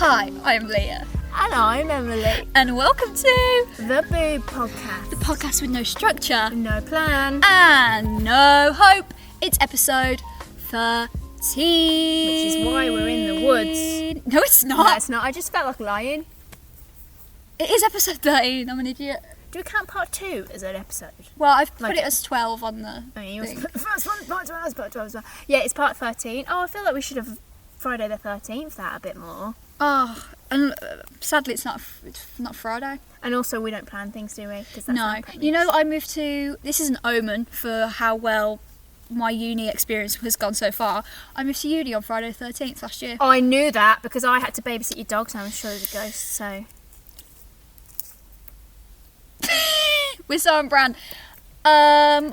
Hi, I'm Leah. And I'm Emily. And welcome to The Boob Podcast. the podcast with no structure No plan. and no hope. It's episode 13. Which is why we're in the woods. No, it's not. No, it's not. I just felt like lying. It is episode 13. I'm an idiot. Do we count part 2 as an episode? Well, I've put Like it as 12 on the I mean, thing. the first one, part 12, part 12 as well. Yeah, it's part 13. Oh, I feel like we should have Friday the 13th that a bit more. Oh, and sadly it's not Friday. And also, we don't plan things, do we? 'Cause that's No. our premise. You know, I moved to... This is an omen for how well my uni experience has gone so far. I moved to uni on Friday the 13th last year. Oh, I knew that because I had to babysit your dogs and I was sure it was a ghost, so... We're so on brand. I'm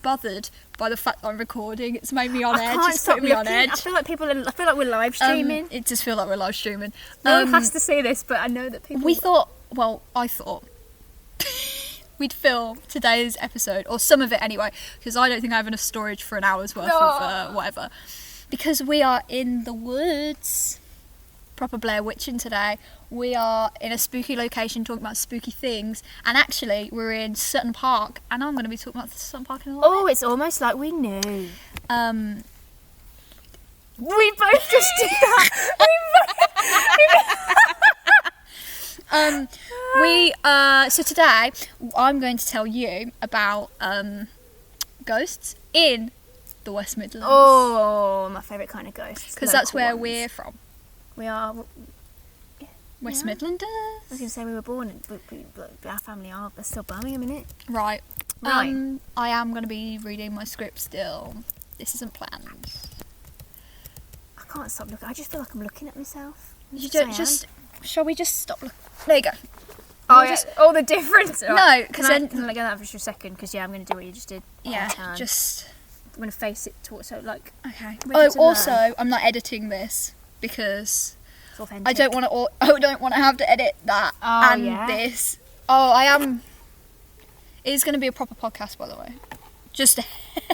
bothered by the fact that I'm recording. It's made me on I edge. can't It's stop put me on looking. edge. I feel like we're live streaming. It does feel like we're live streaming. No one has to see this, but I know that people... I thought we'd film today's episode, or some of it anyway, because I don't think I have enough storage for an hour's worth of whatever. Because we are in the woods. Proper Blair Witching today. We are in a spooky location talking about spooky things, and actually we're in Sutton Park, and I'm going to be talking about Sutton Park in a little Oh, it's almost like we knew. bit. We both just did that. So today I'm going to tell you about Ghosts? in the West Midlands. Oh, my favourite kind of ghosts. Because that's Local where ones. we're from. We are. West Yeah. Midlanders. I was going to say we were born in. Our family are still Birmingham, innit? Right. Right. I am going to be reading my script still. This isn't planned. I can't stop looking. I just feel like I'm looking at myself. You don't Shall we just stop? There you go. Oh, We'll yeah. just- Oh, the difference. No, because then. Can I get that for just a second? Because I'm going to do what you just did. Yeah, I'm going to face it towards. So, like, Okay. With Oh, it to also, learn. I'm not editing this because it's authentic. I don't want to have to edit that Oh, and yeah. this. Oh, I am. It is going to be a proper podcast, by the way. Just a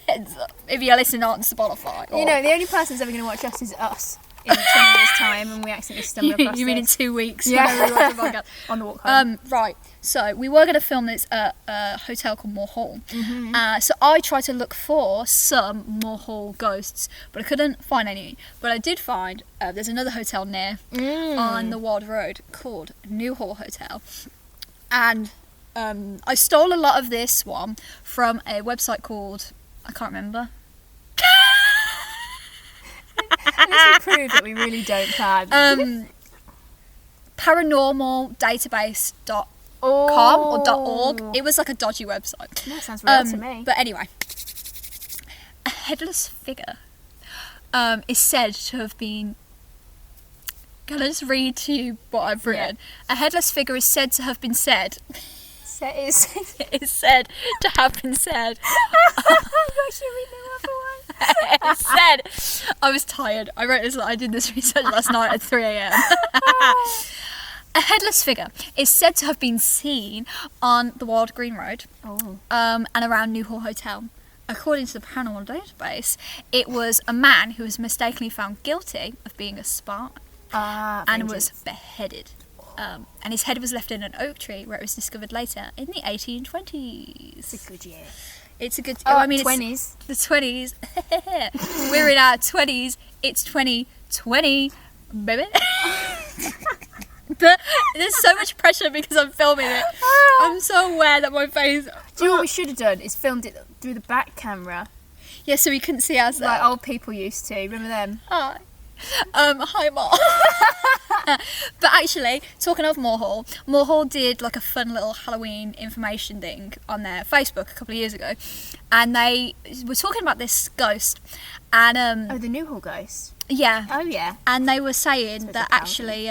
heads up. If you're listening on Spotify. You know, the only person who's ever going to watch us is us in 20 years' time, and we accidentally stumble across you mean in this. 2 weeks? Yeah. whenever we watch the podcast. On the walk home. Right, so we were going to film this at a hotel called Moor Hall. Mm-hmm. So I tried to look for some Moor Hall ghosts, but I couldn't find any. But I did find there's another hotel near on the Wild Road called New Hall Hotel. And I stole a lot of this one from a website called, I can't remember. This will prove that we really don't plan. Paranormaldatabase.com or .org. It was like a dodgy website. That sounds real to me. But anyway, a headless figure is said to have been... Can I just read to you what I've written? A headless figure is said to have been said. Is said to have been said. It said, I was tired. I wrote this. I did this research last night at 3 a.m. A headless figure is said to have been seen on the Wild Green Road, and around New Hall Hotel. According to the paranormal database, it was a man who was mistakenly found guilty of being a spy and was beheaded. And his head was left in an oak tree where it was discovered later in the 1820s. It's a good year. It's a good... Oh, I mean, 20s. It's the 20s. We're in our 20s. It's 2020, baby. But there's so much pressure because I'm filming it. I'm so aware that my face... Do you know what we should have done? Is filmed it through the back camera. Yeah, so we couldn't see ourselves. Like old people used to. Remember them? Hi. Hi, Mom. But actually, talking of Moor Hall did like a fun little Halloween information thing on their Facebook a couple of years ago, and they were talking about this ghost, and Oh, the New Hall ghost. yeah, Oh, yeah. and they were saying that the actually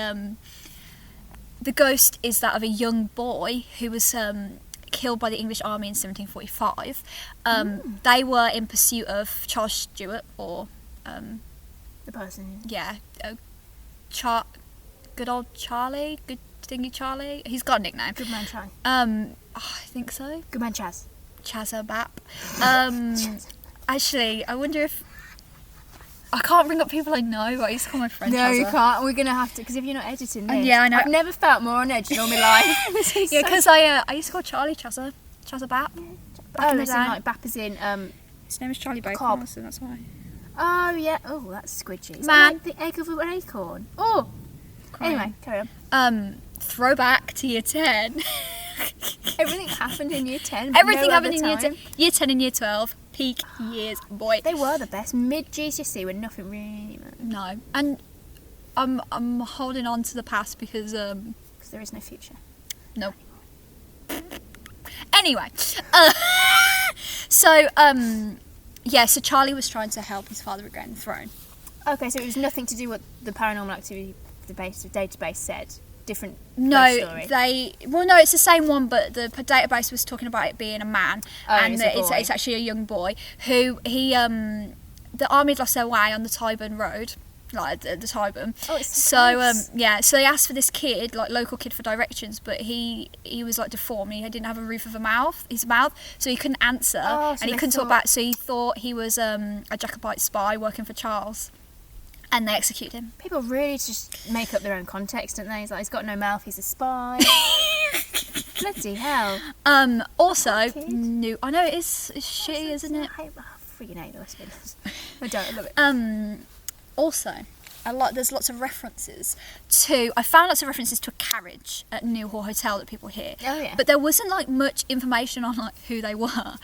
the ghost is that of a young boy who was killed by the English army in 1745. They were in pursuit of Charles Stewart, or The person. yeah, good old Charlie, good thingy Charlie. He's got a nickname. Good man, Charlie. I think so. Good man, Chaz. Chazza Bap. Actually, I wonder if I can't bring up people I know, but I used to call my friend No, Chazza. you can't. We're going to have to, because if you're not editing this. Yeah, I know. I've never felt more on edge in all my life. Yeah, because I used to call Charlie Chazza Bap. Oh, in the it's in day. like Bap as in... His name is Charlie Bacon, Cobb. so that's why. Oh, yeah. Oh, that's squidgy. Is Man. that like the egg of an acorn? Oh! Crying. Anyway, carry on. Throwback to year 10. Everything happened in year 10. Everything no happened other in year 10. time. Year 10 and year 12. Peak years, boy. They were the best. Mid-GCSE when nothing really mattered. No. And I'm holding on to the past because... Because there is no future. No. Anyway. So Charlie was trying to help his father regain the throne. Okay, so it was nothing to do with the paranormal activity database said. Different No, story. no, it's the same one, but the database was talking about it being a man, and it's a boy. it's actually a young boy who the army had lost their way on the Tyburn Road, like the Tyburn. Oh, it's so close. so they asked for this kid, like local kid, for directions, but he was like deformed. He didn't have a roof of his mouth, so he couldn't answer, Oh, so and he they couldn't talk thought- back. So he thought he was a Jacobite spy working for Charles, and they executed him. People really just make up their own context, don't they? It's like, he's got no mouth, he's a spy. Bloody hell. Also, Kid. new. I know it's shitty, isn't it? I freaking hate the West Midlands. I don't, I love it. Also, there's lots of references to. I found lots of references to a carriage at Newhall Hotel that people hear. Oh, yeah. But there wasn't like much information on like who they were.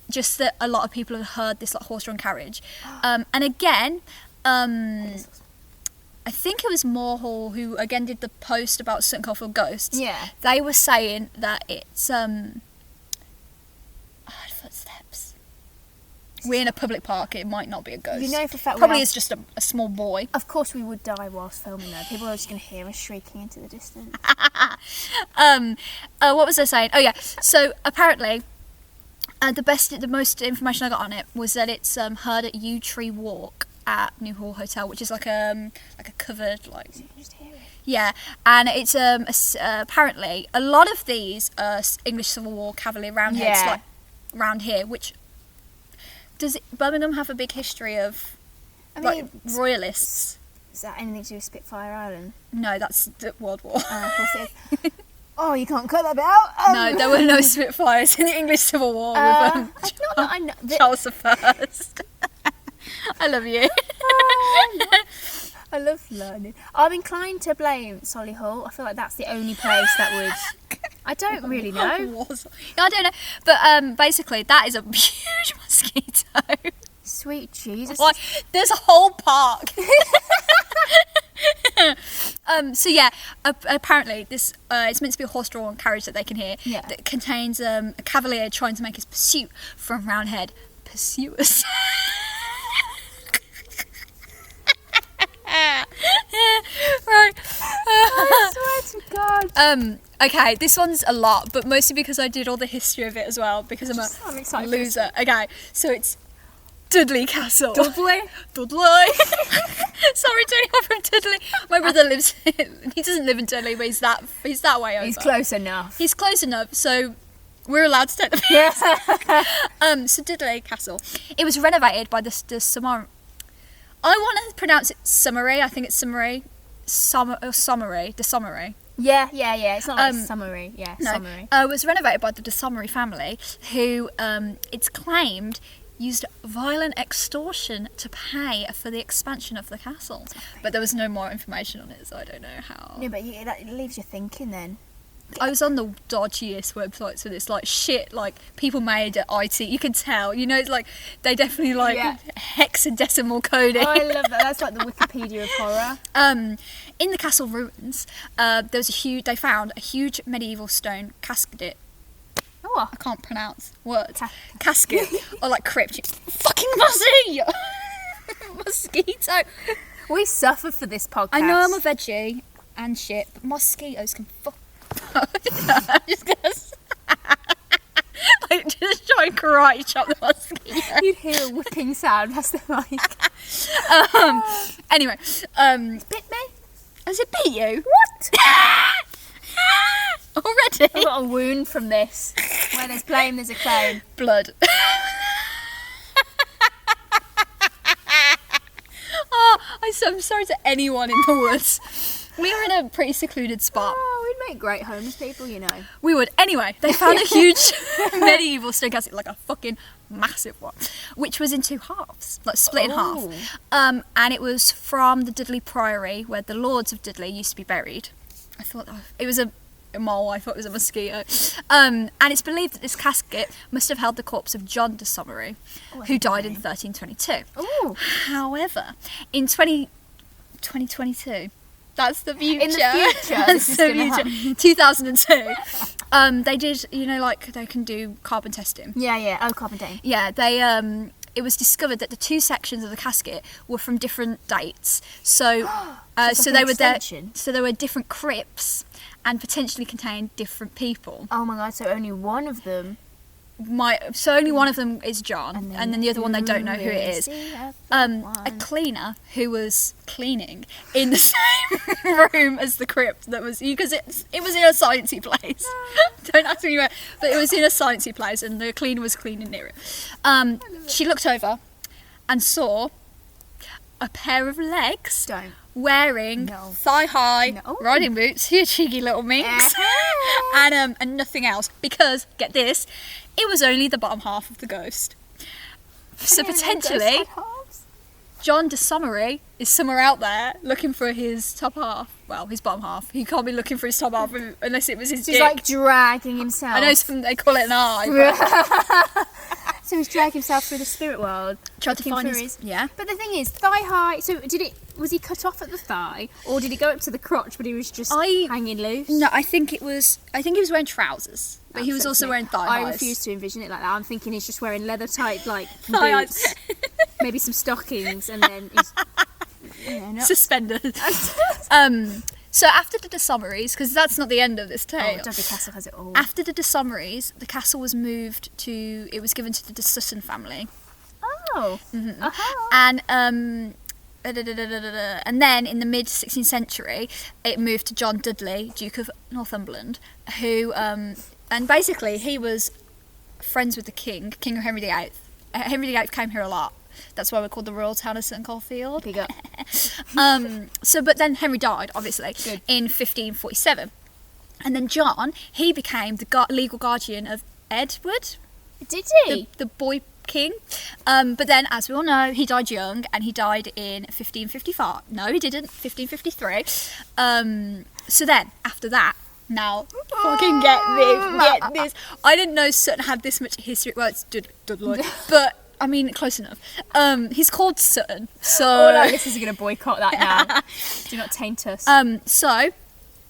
Just that a lot of people had heard this like horse-drawn carriage. And again, I think it was Morehall who again did the post about St Coldfield ghosts. Yeah. They were saying that it's footsteps. We're in a public park. It might not be a ghost. You know for a fact Probably we are- it's just a small boy. Of course we would die whilst filming though. People are just going to hear us shrieking into the distance. What was I saying? Oh yeah. So apparently, the most information I got on it was that it's heard at Yew Tree Walk at Newhall Hotel, which is like a covered like. So you can just hear it. Yeah, and it's apparently a lot of these English Civil War cavalier roundheads Yeah. like round here. Which does Birmingham have a big history of I like mean, royalists? is that anything to do with Spitfire Island? No, that's the World War. Of course it is. Oh, you can't cut that bit out. No, there were no Spitfires in the English Civil War with not that I know. Charles the First. I love you. I love learning. I'm inclined to blame Solihull. I feel like that's the only place that would. I don't really know. I don't know, but basically that is a huge mosquito. Sweet Jesus. Like, there's a whole park. So yeah, apparently this it's meant to be a horse-drawn carriage that they can hear. Yeah. That contains a cavalier trying to make his pursuit from Roundhead pursuers. Right. I swear to God. Okay, this one's a lot, but mostly because I did all the history of it as well, because I'm I'm a excited. loser. Okay, so it's Dudley Castle. Dudley. Dudley. Sorry to anyone from Dudley. My brother lives. He doesn't live in Dudley, but he's that way over. He's close enough. He's close enough, so we're allowed to take the piss. So Dudley Castle. It was renovated by the Summary. I want to pronounce it Summary. I think it's Summary. Summary. The Summary. Yeah. It's not like summary. Yeah, No, summary. it was renovated by the De Summary family, who it's claimed used violent extortion to pay for the expansion of the castle. But there was no more information on it, so I don't know how. Yeah, but that leaves you thinking then. I was on the dodgiest websites for this, like shit, like people made at IT. You can tell, it's like they definitely like Yeah. hexadecimal coding. Oh, I love that. That's like the Wikipedia of horror. In the castle ruins, they found a huge medieval stone casket. Oh, I can't pronounce words. Casket or like crypt. Fucking mosquito. we suffer for this podcast. I know I'm a veggie and shit, but mosquitoes can fuck. I'm just gonna like just try and karate chop the mosquito. You'd hear a whipping sound past the mic. Anyway, Bit me? has it beat you? What? Already? I've got a wound from this. Where there's blame, there's a claim. Blood. I'm sorry to anyone in the woods. We were in a pretty secluded spot. Oh, we'd make great homeless people, you know. We would. Anyway, they found a huge medieval stone casket, like a fucking massive one, which was in two halves, like split in half. And it was from the Dudley Priory, where the lords of Dudley used to be buried. I thought it was a mole, I thought it was a mosquito. And it's believed that this casket must have held the corpse of John de Somerset, who died in 1322. Ooh. However, in 2022, that's the future. In the future, this is going to happen. 2002. They did, like they can do carbon testing. Yeah. Oh, carbon dating. Yeah, they. It was discovered that the two sections of the casket were from different dates. So, so they were there. So there were different crypts, and potentially contained different people. Oh my god! So only one of them. Only one of them is John, and then the other one they don't know who it is. A cleaner who was cleaning in the same room as the crypt that was, because it was in a sciencey place. Don't ask me where, but it was in a sciencey place, and the cleaner was cleaning near it. She looked over and saw a pair of legs. Wearing thigh-high riding boots, you cheeky little minx, and nothing else, because, get this, it was only the bottom half of the ghost. So potentially, John de Somerset is somewhere out there looking for his top half. Well, his bottom half. He can't be looking for his top half unless it was his dick. He's like dragging himself. I know they call it an eye. So he's dragging himself through the spirit world. Tried to find his... Yeah. But the thing is, thigh high... So was he cut off at the thigh? Or did he go up to the crotch but he was just hanging loose? No, I think he was wearing trousers. But he was also wearing thigh highs. I refuse to envision it like that. I'm thinking he's just wearing leather tight, like, boots. Maybe some stockings and then he's... Suspenders. So after the de Somersets, because that's not the end of this tale. Dudley Castle has it all. After the de Somersets, the castle was moved to... It was given to the de Sutton family. Oh. Mm-hmm. Uh-huh. And then in the mid 16th century, it moved to John Dudley, Duke of Northumberland, who and basically he was friends with the King Henry VIII. Henry VIII came here a lot. That's why we're called the Royal Town of Sutton Coldfield. Big up. But then Henry died, obviously, in 1547, and then John, he became the legal guardian of Edward. Did he? The boy king. But then, as we all know, he died young, and he died in 1555. No, he didn't. 1553. So then, after that, now, fucking get this. I didn't know Sutton had this much history. Well, it's Dudley, but I mean, close enough. He's called Sutton, so... All our listeners are going to boycott that now. Do not taint us. So,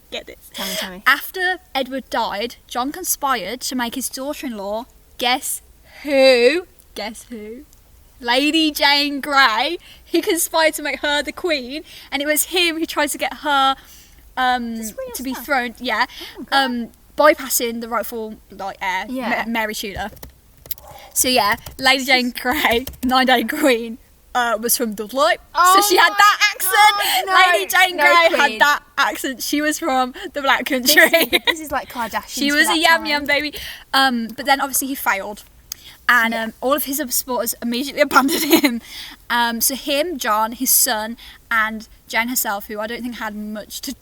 get this. Tell me. After Edward died, John conspired to make his daughter-in-law, guess who? Lady Jane Grey. He conspired to make her the queen, and it was him who tried to get her to be throned. Yeah. Bypassing the rightful heir, Mary Tudor. So yeah, Lady Jane Grey, 9-day queen, was from Dudley. So she had that accent. Lady Jane Grey had that accent. She was from the Black Country. This is like Kardashian. She was a yum baby. But then obviously he failed. And all of his supporters immediately abandoned him. So him, John, his son, and Jane herself, who I don't think had much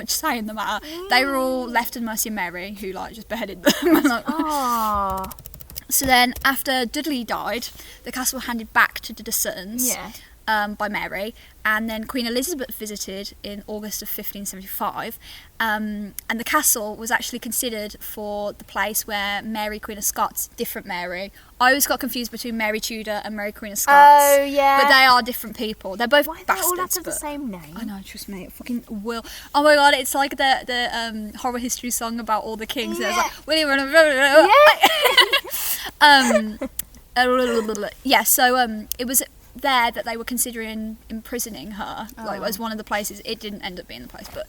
say in the matter, they were all left at the mercy of Mary, who just beheaded them. Aww. So then, after Dudley died, the castle was handed back to the de Suttons by Mary, and then Queen Elizabeth visited in August of 1575, and the castle was actually considered for the place where Mary, Queen of Scots, different Mary. I always got confused between Mary Tudor and Mary, Queen of Scots. Oh, yeah. But they are different people. They're both bastards. They all have the same name. I know, trust me, it fucking will. Oh my god, it's like the horror history song about all the kings. Yeah. It's like, William so it was there that they were considering imprisoning her, as one of the places. It didn't end up being the place, but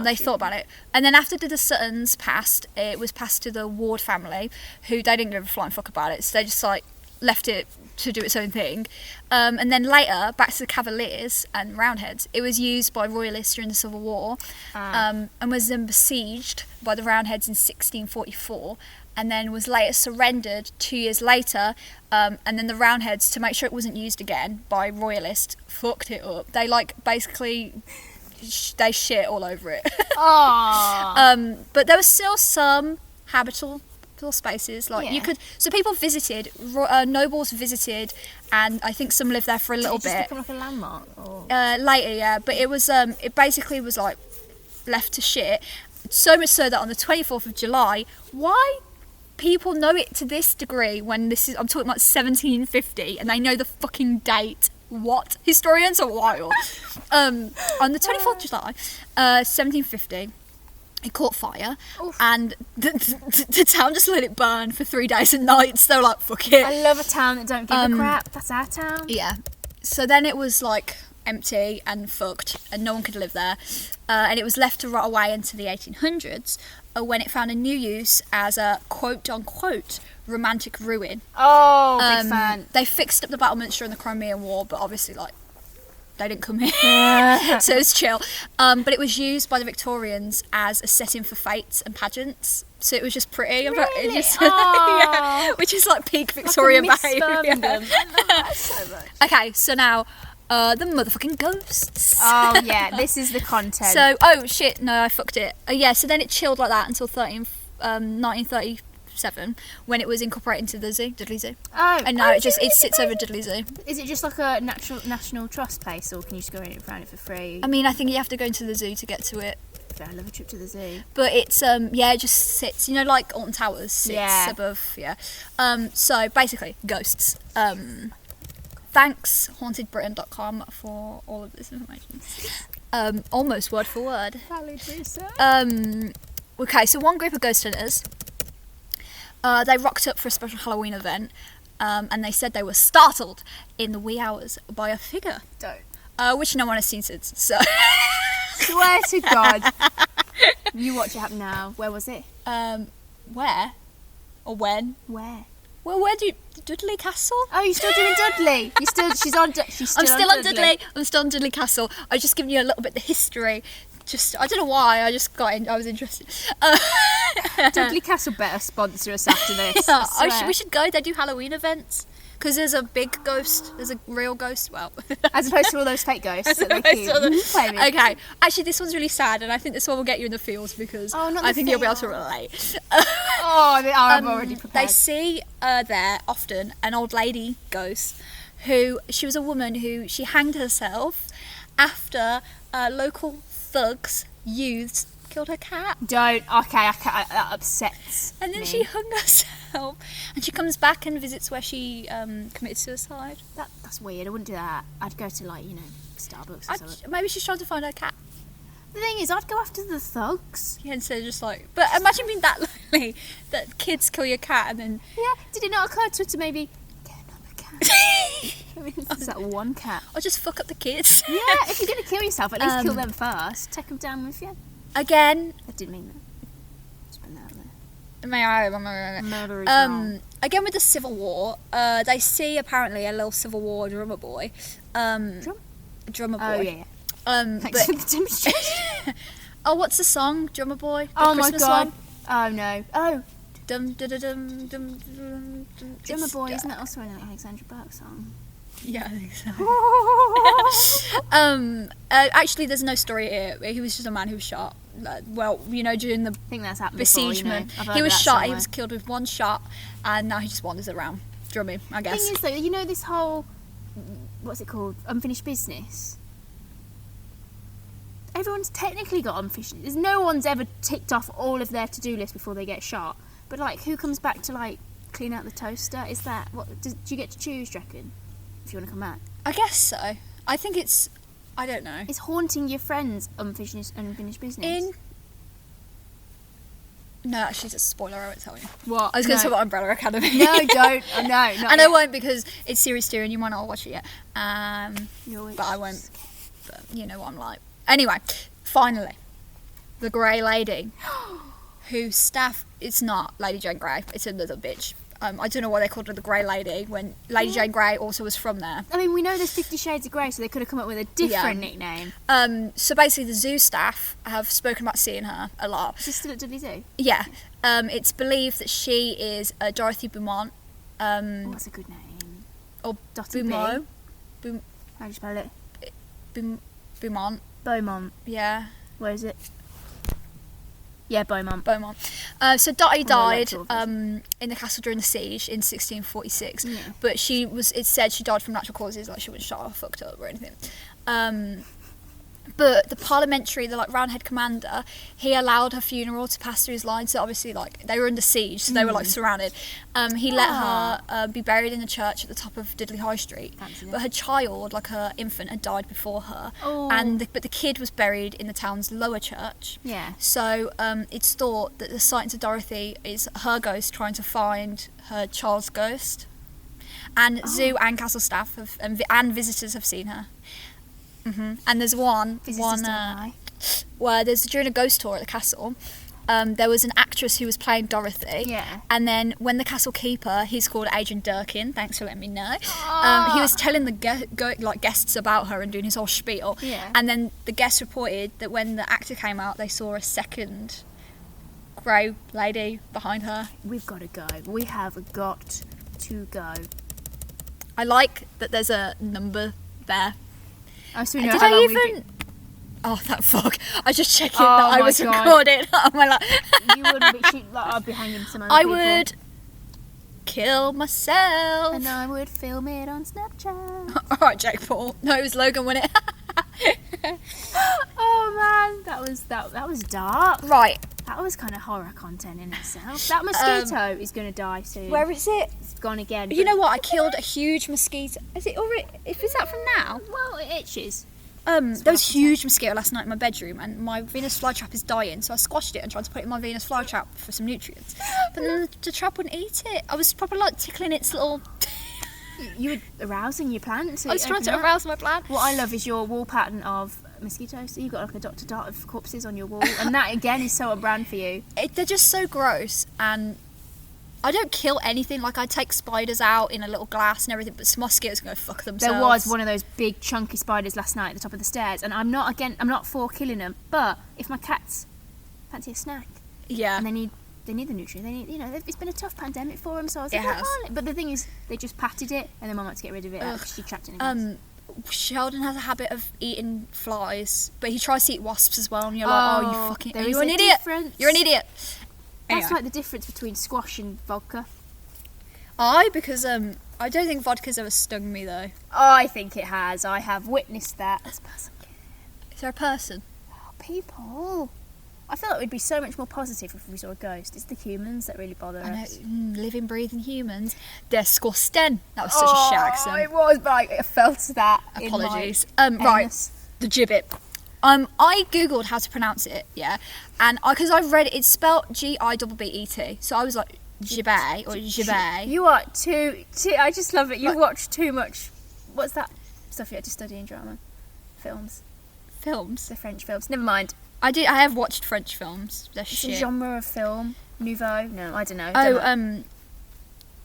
they thought about it. And then after the Suttons passed, it was passed to the Ward family, who they didn't give a flying fuck about it, so they just left it to do its own thing. And then later, back to the Cavaliers and Roundheads, it was used by royalists during the Civil War, and was then besieged by the Roundheads in 1644. and then was later surrendered 2 years later. And then the Roundheads, to make sure it wasn't used again by royalists, fucked it up. They basically they shit all over it. Aww. But there was still some habitable spaces, you could. So people visited, nobles visited, and I think some lived there for a little bit. Did it just become like a landmark? Or? Later, yeah. But it was it basically was like left to shit. So much so that on the 24th of July, why people know it to this degree when this is, I'm talking about 1750, and they know the fucking date. What? Historians are wild. On the 24th of July, 1750, it caught fire. Oof. And the town just let it burn for 3 days and nights. They were like, fuck it. I love a town that don't give a crap. That's our town. Yeah. So then it was like empty and fucked, and no one could live there. And it was left to rot away into the 1800s when it found a new use as a quote-unquote romantic ruin. Oh, big fan. They fixed up the battlements during the Crimean War, but obviously, they didn't come here, so it's chill. But it was used by the Victorians as a setting for fetes and pageants, so it was just pretty. Really? Yeah, which is like peak Victorian behaviour. That's so much. Okay, so now the motherfucking ghosts. Oh yeah, this is the content. So, shit, no, I fucked it. Yeah, so then it chilled like that until 1937 when it was incorporated into the zoo, Dudley Zoo. Oh, and now it sits over Dudley Zoo. Is it just like a national trust place, or can you just go around it for free? I mean, I think you have to go into the zoo to get to it. I love a trip to the zoo. But it's it just sits, like Alton Towers sits above, so basically ghosts. Thanks hauntedbritain.com for all of this information. Almost word for word. Valid research. Okay, so one group of ghost hunters, they rocked up for a special Halloween event, and they said they were startled in the wee hours by a figure. Don't. Which no one has seen since, so... Swear to God. You watch it happen now. Where was it? Where? Or when? Where? Well, where do you... Dudley Castle? Oh, you're still doing Dudley. She's still I'm still on Dudley. I'm still on Dudley Castle. I was just giving you a little bit of the history. I don't know why, I was interested. Dudley Castle better sponsor us after this. We should go. They do Halloween events. Because there's a big ghost, there's a real ghost, as opposed to all those fake ghosts that they keep claiming. Okay, actually this one's really sad, and I think this one will get you in the feels because I think you'll be able to relate. I'm already prepared. They see there often an old lady ghost she was a woman who she hanged herself after local thugs, youths, killed her cat. Don't. Okay, that upsets And then me. she hung herself, and she comes back and visits where she committed suicide. That's weird. I wouldn't do that. I'd go to Starbucks or something. Maybe she's trying to find her cat. The thing is, I'd go after the thugs. Yeah, instead of just but imagine being that lonely that kids kill your cat and then... Yeah, did it not occur to her to maybe get another cat? I mean, it's that one cat. Or just fuck up the kids. Yeah, if you're going to kill yourself, at least kill them first. Take them down with you. Again... I didn't mean that. Just put that out there. Murder is wrong. Again with the Civil War, they see apparently a little Civil War drummer boy. Drummer boy. Oh, yeah. Thanks for the demonstration. What's the song? Drummer Boy? Oh Christmas my God. One? Oh no. Oh. Dum dum dum dum dum. Drummer Boy, isn't that also an Alexandra Burke song? Yeah, I think so. Actually, there's no story here. He was just a man who was shot. During the I think that's happened besiegement. Before, he was shot. Somewhere. He was killed with one shot, and now he just wanders around drumming, I guess. The thing is, though, this whole what's it called? Unfinished business. Everyone's technically got unfinished. There's no one's ever ticked off all of their to-do list before they get shot. But who comes back to clean out the toaster? Is that do you get to choose? Do you reckon? If you want to come back, I guess so. I think it's. I don't know. It's haunting your friends' unfinished business. No, actually, it's a spoiler. I won't tell you. What? I was going to talk about Umbrella Academy. No, don't. Oh, no, not and I won't because it's series 2 and you might not watch it yet. But I won't. But you know what I'm like. Anyway, finally, the Grey Lady, whose staff. It's not Lady Jane Grey. It's another bitch. I don't know why they called her the Grey Lady when Lady Jane Grey also was from there. I mean, we know there's 50 Shades of Grey, so they could have come up with a different nickname. So basically, the zoo staff have spoken about seeing her a lot. She's still at Dudley Zoo? Yeah. It's believed that she is Dorothy Beaumont. What's a good name? Or Dotty Beaumont. How do you spell it? Beaumont. Beaumont. Yeah. Where is it? Yeah, Beaumont. So Dotty died electoral in the castle during the siege in 1646. Yeah. But it's said she died from natural causes, like she wasn't shot or fucked up or anything. But the Roundhead commander, he allowed her funeral to pass through his lines. So obviously, like, they were under siege, so they were like surrounded. He let her be buried in a church at the top of Dudley High Street. But her child, like her infant, had died before her. But the kid was buried in the town's lower church. Yeah. So it's thought that the sightings of Dorothy is her ghost trying to find her child's ghost. And zoo and castle staff and visitors have seen her. And there's one where during a ghost tour at the castle, there was an actress who was playing Dorothy. Yeah. And then when the castle keeper, he's called Adrian Durkin, thanks for letting me know, he was telling the guests about her and doing his whole spiel. Yeah. And then the guests reported that when the actor came out, they saw a second grey lady behind her. We've got to go. We have got to go. I like that there's a number there. Oh, so we know Did how I long even? Oh, that fuck! I just checked Oh that I my was God. recording. You wouldn't be. I'd be hanging some other I people. would kill myself. And I would film it on Snapchat. All right, Jake Paul. No, it was Logan, wasn't it? Oh man, that was dark. Right. That was kind of horror content in itself. That mosquito is going to die soon. Where is it? It's gone again. You know what? I killed a huge mosquito. Is it already? Is that from now? Well, it itches. There was a huge mosquito last night in my bedroom, and my Venus flytrap is dying, so I squashed it and tried to put it in my Venus flytrap for some nutrients. But then the trap wouldn't eat it. I was probably like tickling its little. You were arousing your plant. I was trying to arouse my plant. What I love is your wall pattern of mosquitoes. So you've got like a Dr. Dart of corpses on your wall, and that again is so on brand for you. They're just so gross, and I don't kill anything. Like, I take spiders out in a little glass and everything, but mosquitoes can go fuck themselves. There was one of those big chunky spiders last night at the top of the stairs, and I'm not for killing them, but if my cats fancy a snack, yeah, and they need the nutrient, it's been a tough pandemic for them, so I was like, It has. but the thing is, they just patted it, and then Mum had to get rid of it because she trapped it in a glass. Sheldon has a habit of eating flies, but he tries to eat wasps as well, and you're like, oh, you fucking, there you're is an a idiot. difference. You're an idiot. That's Anyway. like the difference between squash and vodka. Because I don't think vodka's ever stung me though. I think it has. I have witnessed that. Is there a person? Oh, people. I feel like we'd be so much more positive if we saw a ghost. It's the humans that really bother I know, us. living, breathing humans. Disgusting. That was such a shit accent. It was, but I felt that. Apologies. In my Right, anus. the gibbet. I googled how to pronounce it, yeah, and because I've read it, it's spelled Gibbet, so I was like gibbet or gibbet. You are too. I just love it. You watch too much. What's that stuff you had to study in drama? Films. The French films. Never mind. I have watched French films. They're It's shit. a genre of film. Nouveau? No, I don't know.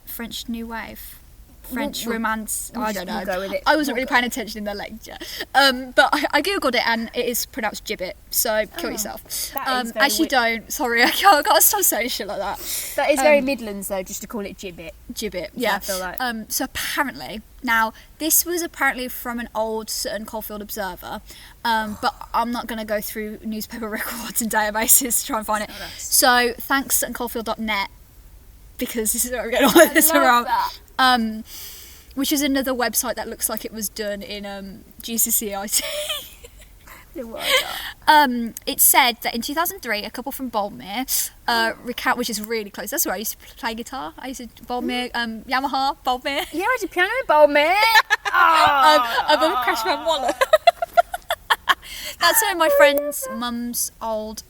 French New Wave. French We'll- romance. we'll I just- don't know. we'll go with it. I wasn't really paying attention in the lecture. But I googled it and it is pronounced gibbet. So kill yourself. that is very Actually, don't. Sorry, I can't stop saying shit like that. That is very Midlands though, just to call it gibbet. Gibbet. what Yeah. I feel like. So apparently, now this was apparently from an old Sutton Coldfield Observer, but I'm not going to go through newspaper records and databases to try and find it. So thanks suttoncoldfield.net, because this is where we're getting all of this love around. Which is another website that looks like it was done in GCSE it said that in 2003, a couple from Boldmere which is really close. That's where I used to play guitar. I used to Boldmere, Yamaha, Boldmere. Yeah, I did piano in Boldmere. Above Crashman Waller. That's where my friend's mum's old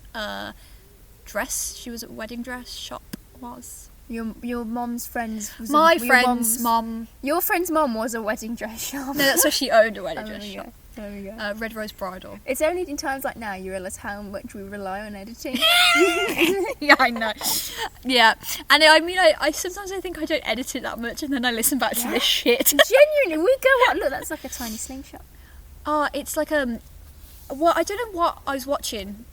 dress. She was at a wedding dress shop. Was Your mum's friends. my friend's mum? Your friend's mum was a wedding dress shop. No, that's where she owned a wedding There dress we go. shop. There we go. Red Rose Bridal. It's only in times like now you realise how much we rely on editing. Yeah, I know. Yeah, and I mean, I sometimes I think I don't edit it that much, and then I listen back to this shit. Genuinely, we go out. Look, that's like a tiny slingshot. Oh, it's like what I don't know what I was watching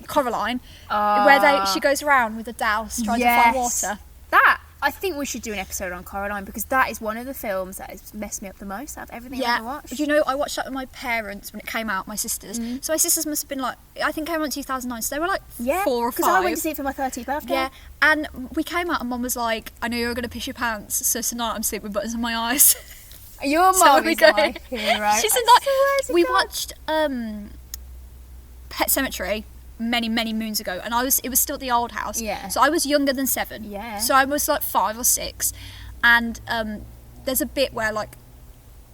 Coraline, where she goes around with a douse trying to find water. I think we should do an episode on Coraline, because that is one of the films that has messed me up the most out of everything I've ever watched. You know, I watched that with my parents when it came out, my sisters. So my sisters must have been like, I think it came out in 2009, so they were like 4 or 5. Because I went to see it for my 30th birthday. Yeah, and we came out and Mum was like, I knew you were going to piss your pants, so tonight I'm sleeping with buttons on my eyes. Your mum is my hero. She said that. We watched Pet Sematary many moons ago, and it was still at the old house, so I was younger than 7, so I was like 5 or 6, and there's a bit where, like,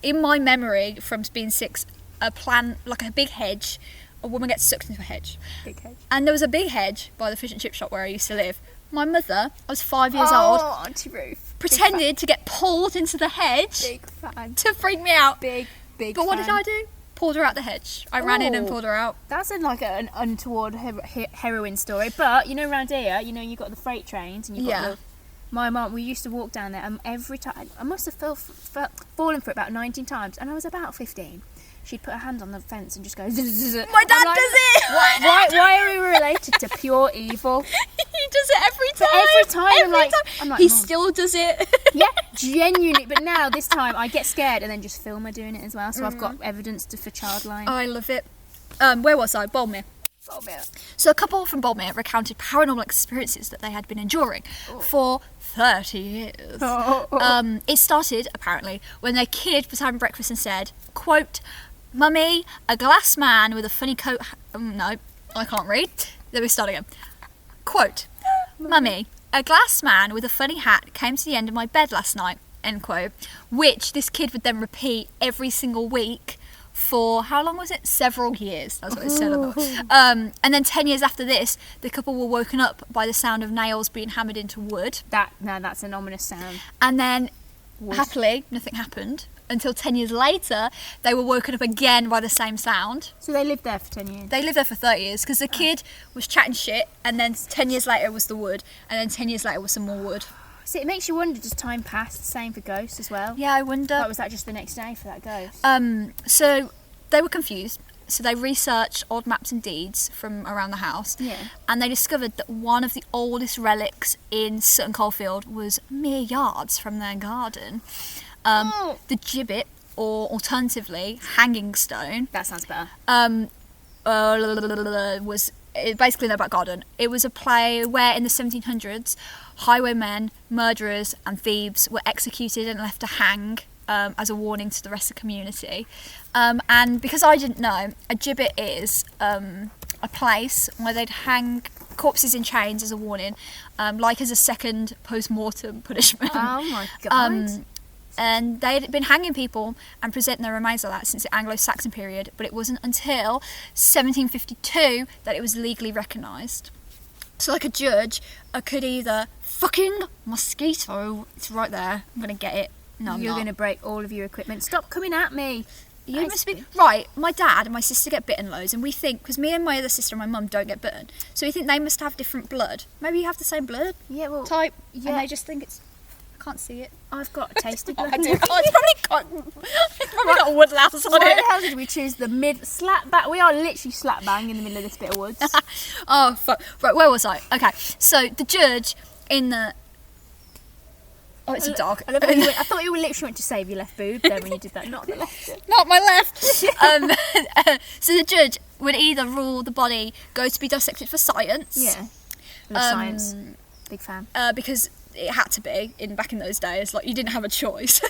in my memory from being 6, a big hedge, a woman gets sucked into a hedge, and there was a big hedge by the fish and chip shop where I used to live. My mother, I was 5 years old, Auntie Ruth, pretended to get pulled into the hedge, big fan, to freak me out, big but what did I do? Pulled her out the hedge. I ran in and pulled her out. That's an untoward heroine story. But you know, around here, you know, you got the freight trains, and you got my mum. We used to walk down there, and every time I must have fallen for it about 19 times, and I was about 15. She'd put her hand on the fence and just go. Zzz. My dad does it. Why are we related to pure evil? He does it every time. I'm like, he Mom. Still does it. Yeah, genuinely. But now this time I get scared and then just film her doing it as well. So I've got evidence for Childline. Oh, I love it. Where was I? Boldmere. So a couple from Boldmere recounted paranormal experiences that they had been enduring for 30 years. It started, apparently, when their kid was having breakfast and said, quote, "Mummy, a glass man with a funny coat..." No, I can't read. Let me start again. Quote, "Mummy, a glass man with a funny hat came to the end of my bed last night," end quote. Which this kid would then repeat every single week for, how long was it? Several years. That's what it said on the and then 10 years after this, the couple were woken up by the sound of nails being hammered into wood. That's an ominous sound. And then, happily, nothing happened. Until 10 years later, they were woken up again by the same sound. So they lived there for 10 years? They lived there for 30 years, because the kid was chatting shit, and then 10 years later was the wood, and then 10 years later was some more wood. So it makes you wonder, does time pass? The same for ghosts as well? Yeah, I wonder. Like, was that just the next day for that ghost? So they were confused. So they researched old maps and deeds from around the house, and they discovered that one of the oldest relics in Sutton Coldfield was mere yards from their garden. The gibbet, or alternatively hanging stone. That sounds better. Was basically in their back garden. It was a play where in the 1700s, highwaymen, murderers, and thieves were executed and left to hang as a warning to the rest of the community. And because I didn't know, a gibbet is a place where they'd hang corpses in chains as a warning, like as a second post-mortem punishment. Oh my god. And they'd been hanging people and presenting their remains like that since the Anglo-Saxon period, but it wasn't until 1752 that it was legally recognised. So like a judge could either, fucking mosquito, it's right there, I'm going to get it. No, You're going to break all of your equipment. Stop coming at me. You must be right. My dad and my sister get bitten loads, and we think, because me and my other sister and my mum don't get bitten, so we think they must have different blood. Maybe you have the same blood type, and they just think it's. I can't see it. I've got a taste of blood. I do. Oh, it's probably got wood louse on Why it. the hell did we choose the slap bang? We are literally slap bang in the middle of this bit of woods. Oh fuck! Right, where was I? Okay, so the judge in the. Oh, it's a dog. I thought you literally went to save your left boob there when you did that. Not the left. Not my left. So the judge would either rule the body go to be dissected for science. Yeah. Science. Big fan. Because it had to be back in those days. Like, you didn't have a choice.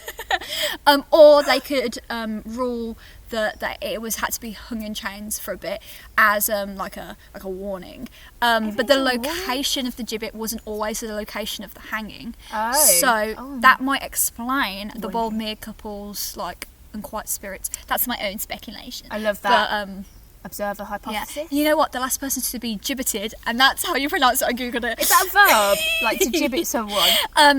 Or they could rule that it had to be hung in chains for a bit as like a warning. But the location of the gibbet wasn't always the location of the hanging. So that might explain the Boldmere couple's like unquiet spirits. That's my own speculation. I love that. But, observer hypothesis. Yeah. You know what? The last person to be gibbeted, and that's how you pronounce it. I googled it. Is that a verb? Like to gibbet someone?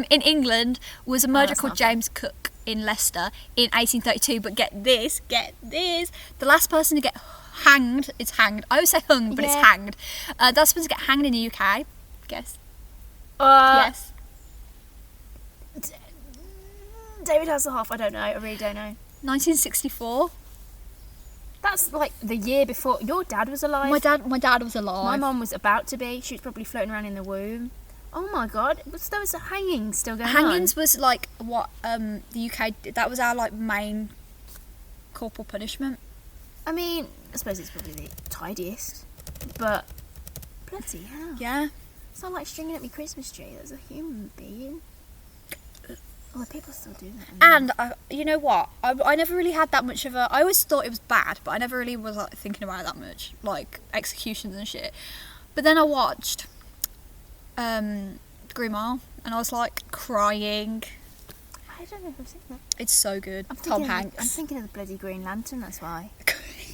In England was a murderer called James Cook in Leicester in 1832. But get this, the last person to get hanged, it's hanged. I always say hung, but it's hanged. The last person to get hanged in the UK. Guess. Yes. David Hasselhoff. I don't know. I really don't know. 1964. that's like the year before your dad was alive. My dad was alive. My mum was about to be. She was probably floating around in the womb. Oh my god, there was a hanging still going on. Hangings was like what the UK did. That was our like main corporal punishment. I mean, I suppose it's probably the tidiest, but bloody hell. Yeah. It's not like stringing up my Christmas tree. That's a human being. Well, people still do that. And you know what? I never really had that much of a. I always thought it was bad, but I never really was like thinking about it that much, like executions and shit. But then I watched Green Mile, and I was like crying. I don't know if I've seen that. It's so good. I'm Hanks. I'm thinking of the bloody Green Lantern. That's why.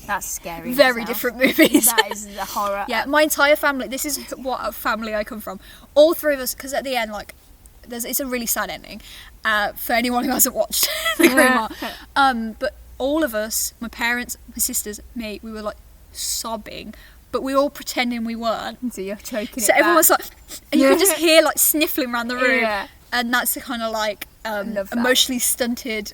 That's scary. Very different movies. That is the horror. Yeah, my entire family. This is what a family I come from. All three of us, because at the end, like, it's a really sad ending for anyone who hasn't watched the Green Mile. But all of us, my parents, my sisters, me, we were like sobbing, but we were all pretending we weren't. So you're choking. So everyone was like, and you can just hear like sniffling around the room, and that's the kind of like emotionally stunted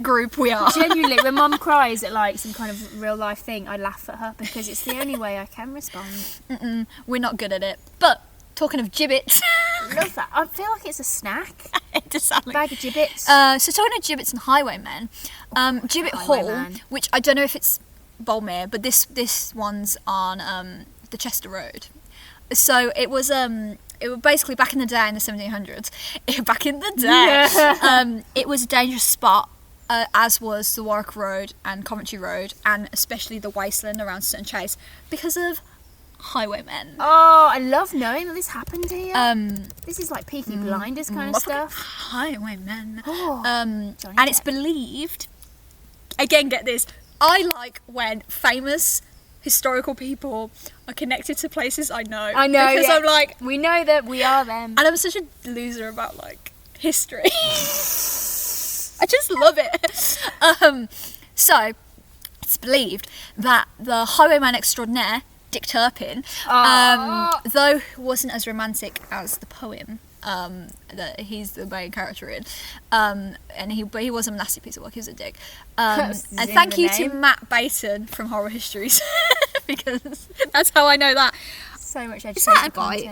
group we are. Genuinely, when Mum cries at like some kind of real life thing, I laugh at her because it's the only way I can respond. We're not good at it. But talking of gibbets, love that. I feel like it's a snack. It does sound like bag of gibbets. So talking of gibbets and highwaymen, Gibbet Hall, Highwayman. which I don't know if it's Bolmere, but this one's on the Chester Road. So it was basically back in the day in the 1700s. Back in the day, it was a dangerous spot. As was the Warwick Road and Coventry Road, and especially the wasteland around Sutton Chase, because of highwaymen. Oh, I love knowing that this happened here. This is like Peaky Blinders kind of stuff. Highwaymen. Oh, and it's believed. Again, get this. I like when famous historical people are connected to places I know. Because I'm like, we know that we are them. and I'm such a loser about like history. I just love it. So, it's believed that the highwayman extraordinaire, Dick Turpin, though wasn't as romantic as the poem that he's the main character in, but he was a nasty piece of work. He was a dick. And thank you to Matt Baton from Horror Histories, because that's how I know that. So much Is that educational a bite?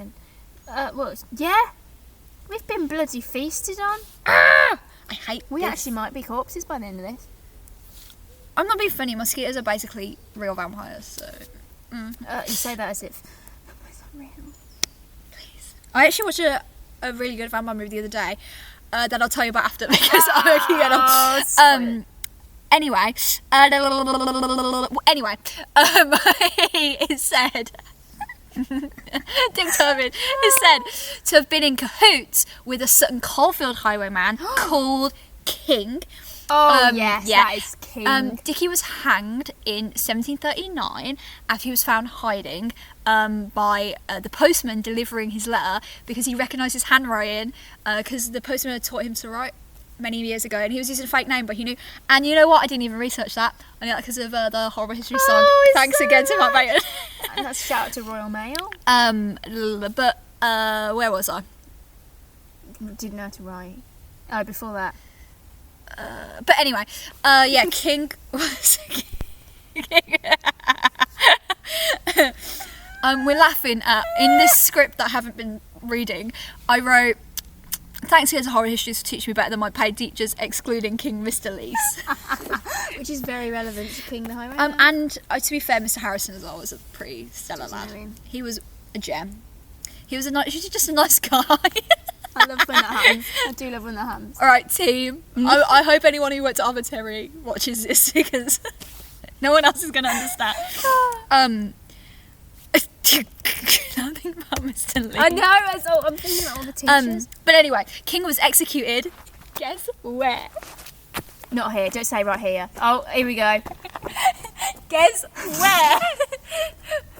content. Yeah, we've been bloody feasted on. I hate We this. actually might be corpses by the end of this. I'm not being funny. Mosquitoes are basically real vampires, so. You say that as if it's not real. Please. I actually watched a really good vampire movie the other day that I'll tell you about after, because I can get on. Anyway, it said. Dick Turpin is said to have been in cahoots with a Sutton Coldfield highwayman called King. Yes, that is King. Dickie was hanged in 1739 after he was found hiding by the postman delivering his letter, because he recognised his handwriting, because the postman had taught him to write many years ago, and he was using a fake name, but he knew. And you know what? I didn't even research that. I knew that because of the Horror History song. Thanks so again to Matt Baton. And that's shout out to Royal Mail. But where was I? Didn't know how to write. Oh, before that. But anyway, yeah, King was. We're laughing at, in this script that I haven't been reading, I wrote, thanks again to Horror Histories for teaching me better than my paid teachers, excluding King Mr. Lease. Which is very relevant to King the Highwayman. And to be fair, Mr. Harrison as well was a pretty stellar Doesn't lad. know him. He was a gem. He was just a nice guy. I love when that happens. I do love when that happens. Alright, team. I hope anyone who went to Arbitrary watches this, because no one else is going to understand. Nothing about Mr. Lee. I know, I'm thinking about all the teachers. But anyway, King was executed. Guess where? Not here, don't say right here. Oh, here we go. Guess where?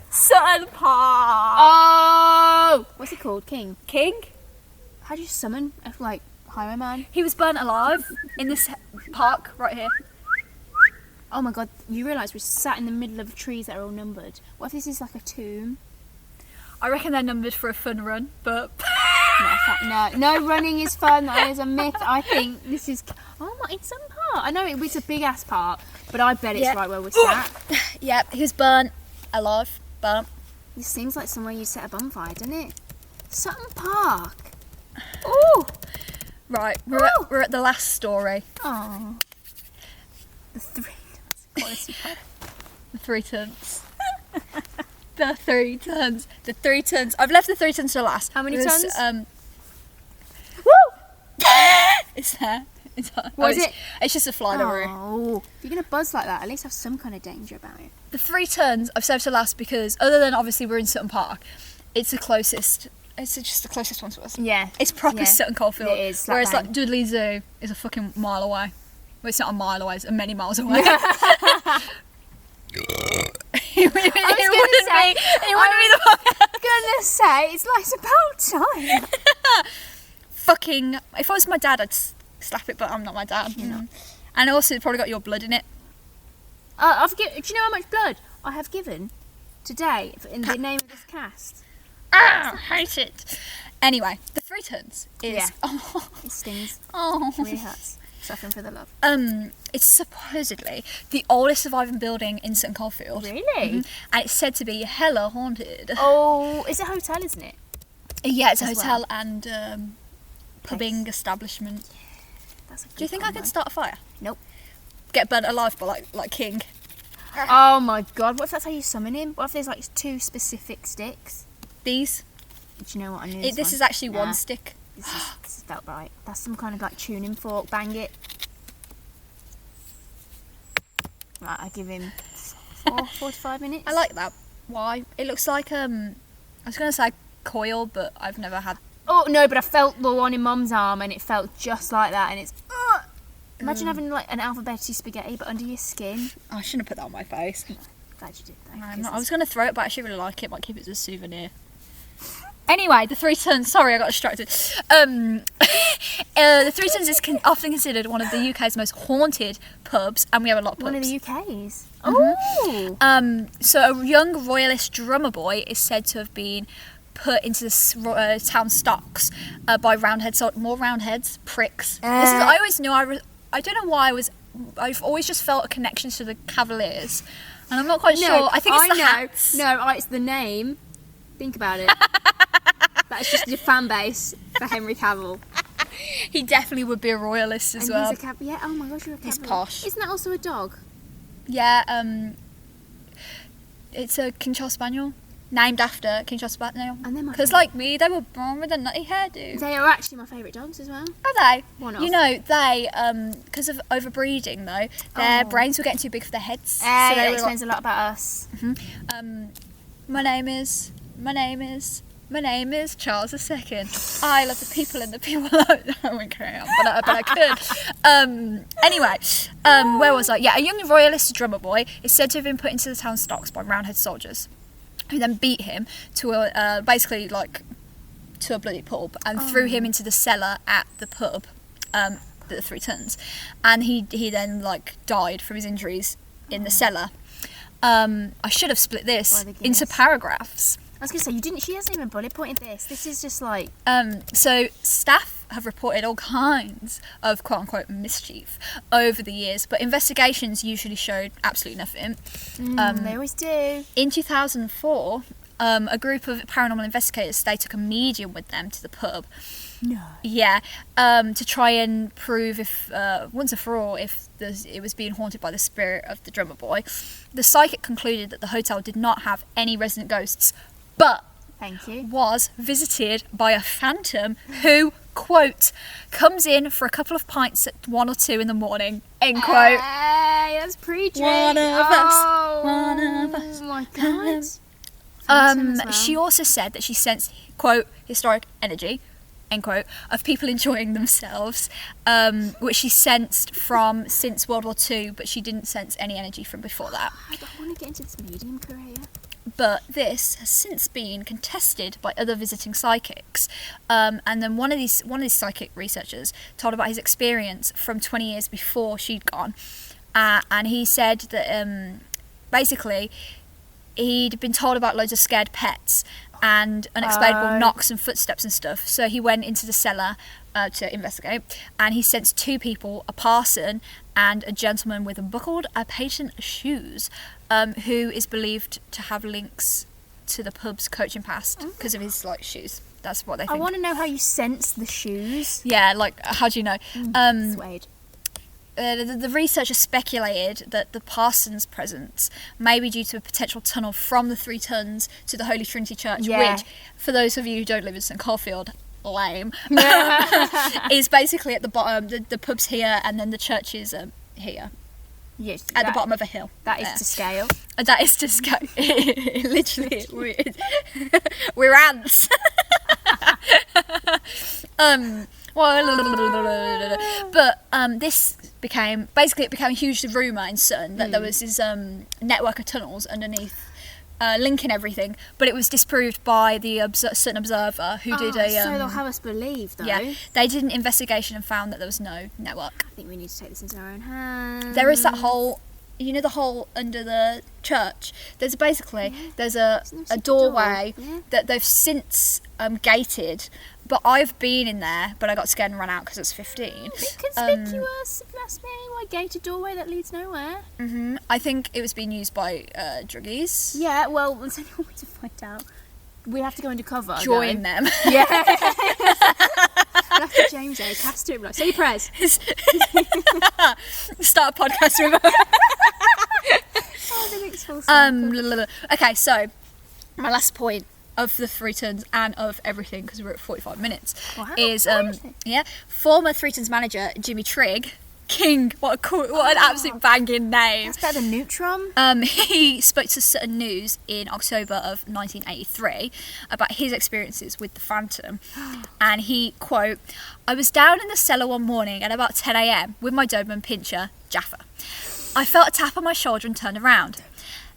Sutton Park. Oh! What's it called? King? King? How do you summon a, highwayman? He was burnt alive in this park right here. Oh my god, you realise we're sat in the middle of trees that are all numbered. What if this is like a tomb? I reckon they're numbered for a fun run, but... No, running is fun. That is a myth. I think this is... Oh my, in some part. I know it's a big ass part, But I bet it's Yeah. right where we're sat. Yep, he was burnt alive. Burnt. This seems like somewhere you set a bonfire, doesn't it? Sutton Park. Ooh. Right, we're at the last story. Oh. The three. Quality pub. The 3 tons. The 3 tons. The 3 tons. I've left the 3 tons to last. How many because, tons? Woo! It's there. What is it? It's just a fly, don't worry. Oh. If you're going to buzz like that, at least have some kind of danger about it. The 3 tons I've saved to last because, other than obviously we're in Sutton Park, it's the closest. It's just the closest one to us. Yeah. It's proper Sutton Coldfield. It is. Whereas like Dudley Zoo is a fucking mile away. Well, it's not a mile away, it's many miles away. It wouldn't be the gonna say it's about time. fucking. If I was my dad, I'd slap it, but I'm not my dad. You're not. And also, it's probably got your blood in it. Do you know how much blood I have given today in the name of this cast? I hate it. Anyway, the 3 tons is. Yeah. Oh, It stings. oh. Really hurts. Suffering for the love. It's supposedly the oldest surviving building in St Coldfield. Really? And it's said to be hella haunted. Oh, it's a hotel, isn't it? Yeah, it's a As hotel well. and pubbing establishment. That's a good Do you think I combo. could start a fire? Nope. Get burnt alive by like King? Oh my god, what if that's how you summon him? What if there's like 2 specific sticks? These? Do you know what I knew? This is actually one stick. This is felt right. That's some kind of like tuning fork. Bang it. Right, I give him 45 minutes. I like that. Why? It looks like I was gonna say coil, but I've never had. Oh no, but I felt the one in Mum's arm, and it felt just like that. And it's. Imagine having like an alphabeti spaghetti, but under your skin. Oh, I shouldn't have put that on my face. Glad you did that. I was gonna throw it, but I actually really like it. Might keep it as a souvenir. Anyway, the 3 tons. Sorry, I got distracted. The 3 tons is often considered one of the UK's most haunted pubs, and we have a lot of pubs. One of the UK's. Oh. So a young royalist drummer boy is said to have been put into the town stocks by roundheads, more roundheads, pricks. I always knew I don't know why I've always just felt a connection to the Cavaliers, and I'm not quite sure. I think it's the hats. No, it's the name. Think about it. That's just your fan base for Henry Cavill. He definitely would be a royalist as well. He's yeah. Oh my gosh, you're a Cavill. He's posh. Isn't that also a dog? Yeah. It's a King Charles Spaniel, named after King Charles Spaniel. And they're my Because favourite. like me, they were born with a nutty hairdo. They are actually my favourite dogs as well. Are they? One of. You know, they because of overbreeding though, their brains were getting too big for their heads. So That they were explains a lot about us. My name is Charles II. I love the people and the people love. I won't carry on, but I could. Anyway, where was I? Yeah, a young royalist drummer boy is said to have been put into the town stocks by roundhead soldiers, who then beat him to a basically like to a bloody pulp and threw him into the cellar at the pub, the 3 tons, and he then like died from his injuries in the cellar. I should have split this into paragraphs. I was going to say, she hasn't even bullet pointed this. This is just like... So staff have reported all kinds of quote-unquote mischief over the years, but investigations usually showed absolutely nothing. they always do. In 2004, a group of paranormal investigators, they took a medium with them to the pub. No. Yeah, to try and prove if, once and for all, if it was being haunted by the spirit of the drummer boy. The psychic concluded that the hotel did not have any resident ghosts, but Thank you. was visited by a phantom who, quote, comes in for a couple of pints at 1 or 2 in the morning, end quote. Hey, that's pre-drink. One of us. Oh my god. Phantom as well. She also said that she sensed, quote, historic energy, end quote, of people enjoying themselves, which she sensed from since World War II, but she didn't sense any energy from before that. I want to get into this medium career. But this has since been contested by other visiting psychics, and then one of these psychic researchers told about his experience from 20 years before she'd gone, and he said that basically he'd been told about loads of scared pets, and unexplainable knocks and footsteps and stuff. So he went into the cellar to investigate, and he sensed 2 people, a parson and a gentleman with buckled patent shoes, who is believed to have links to the pub's coaching past because of his like shoes. That's what they think. I want to know how you sense the shoes. Yeah, like how do you know? Suede. The researchers speculated that the parson's presence may be due to a potential tunnel from the 3 Tons to the Holy Trinity Church, which, for those of you who don't live in St Caulfield, lame, is basically at the bottom. The pub's here, and then the church is here. Yes, at the bottom of a hill. That is to scale. That is to scale. Literally, we're ants. But this became a huge rumour in Sutton that there was this network of tunnels underneath, linking everything, but it was disproved by the Sutton Observer, who did a... so they'll have us believe, though. Yeah, they did an investigation and found that there was no network. I think we need to take this into our own hands. There is that hole... You know the hole under the church? There's a doorway that they've since gated, but I've been in there, but I got scared and ran out because I was 15. A bit conspicuous, if you ask me. Why gated doorway that leads nowhere? I think it was being used by druggies. Yeah, well, there's only one way to find out. We have to go undercover. Join them. Yeah. That's what James Acast do. Like, say your prayers. Start a podcast with her. The next full circle. Okay, so my last point of the 3 Tons and of everything, because we're at 45 minutes, is former 3 Tons manager Jimmy Trigg. King, what an absolute banging name. That's better than Neutron. He spoke to Sutton News in October of 1983 about his experiences with the Phantom, and he, quote, "I was down in the cellar one morning at about 10 a.m. with my Doberman Pinscher, Jaffa. I felt a tap on my shoulder and turned around.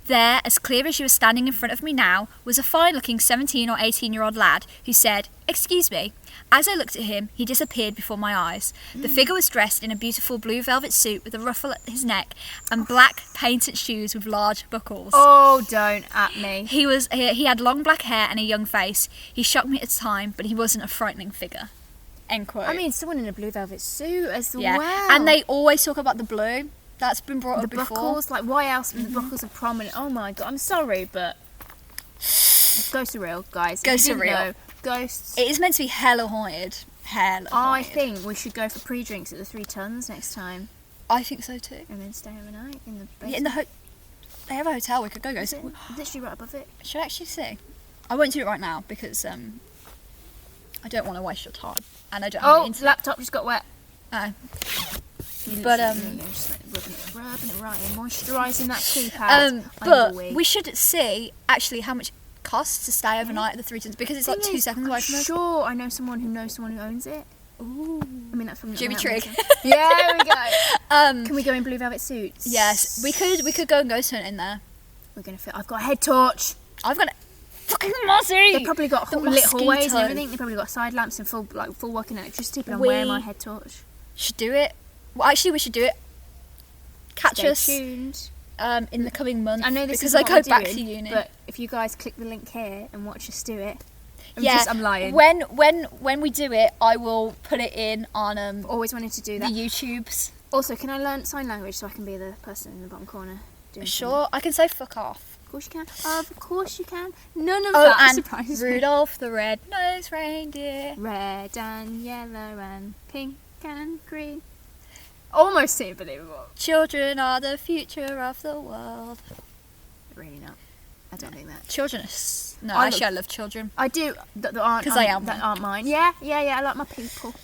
There, as clear as you were standing in front of me now, was a fine-looking 17 or 18-year-old lad who said, 'Excuse me.' As I looked at him, he disappeared before my eyes. The figure was dressed in a beautiful blue velvet suit with a ruffle at his neck and black painted shoes with large buckles. Oh, don't at me. He had long black hair and a young face. He shocked me at the time, but he wasn't a frightening figure." End quote. I mean, someone in a blue velvet suit as well. And they always talk about the blue. That's been brought up before. The buckles, like, why else the buckles are prominent? Oh my god, I'm sorry, but ghosts are real, guys. Ghosts are real. Ghosts. It is meant to be hella haunted. I think we should go for pre-drinks at the 3 Tons next time. I think so too. And then stay overnight in the basement. Yeah, they have a hotel. We could go. Literally right above it. Should I actually see? I won't do it right now because I don't want to waste your time, and I don't have the internet. Laptop just got wet. Oh. But just like rubbing it right in, moisturising that keypad. But we should see actually how much it costs to stay overnight at the 3 Tons, because it's like 2 seconds away from us. Sure, I know someone who knows someone who owns it. Ooh. I mean, that's from Jimmy Trigg. Yeah, there we go. Can we go in blue velvet suits? Yes, we could go and ghost hunt in there. We're gonna fit. I've got a head torch. I've got a fucking Mozzie. They've probably got lit hallways and everything. They've probably got side lamps and full working electricity. But I'm wearing my head torch. Should do it. Well, actually, we should do it. Catch us tuned. In the coming month. I know this because is I go back to uni. But if you guys click the link here and watch us do it, I'm lying. When we do it, I will put it in on always wanted to do that. The YouTubes. Also, can I learn sign language so I can be the person in the bottom corner? Sure, I can say fuck off. Of course you can. Of course you can. None of that surprises me. Rudolph the red-nosed reindeer. Red and yellow and pink and green. Almost unbelievable. Children are the future of the world. Really not. I don't think that. Children are... No, I love children. I do. That aren't mine. Yeah. I like my people.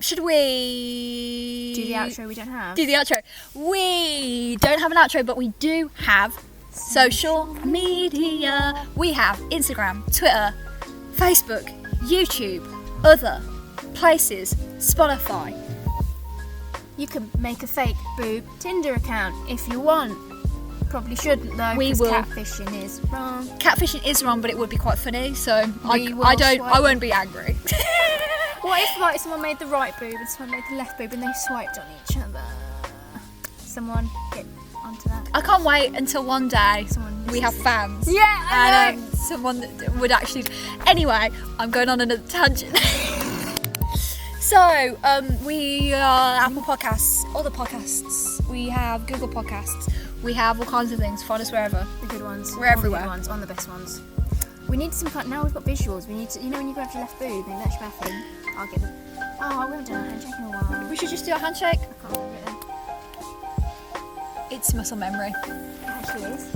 Should we... Do the outro we don't have? Do the outro. We don't have an outro, but we do have social media. We have Instagram, Twitter, Facebook, YouTube, other places, Spotify. You can make a fake boob Tinder account if you want. Probably shouldn't though, because catfishing is wrong. Catfishing is wrong, but it would be quite funny, so I won't be angry. What if someone made the right boob and someone made the left boob and they swiped on each other? Someone get onto that. I can't wait until one day we have fans. Yeah, I know. someone that would actually. Anyway, I'm going on another tangent. So, we are Apple Podcasts, other podcasts. We have Google Podcasts. We have all kinds of things. Find us wherever. The good ones. We're everywhere. The good ones, on the best ones. We need some kind. Now we've got visuals. We need to. You know when you grab your left boob and that's your bathroom. I'll get them. Oh, we haven't done a handshake in a while. We should just do a handshake. I can't remember it then. It's muscle memory. It actually is.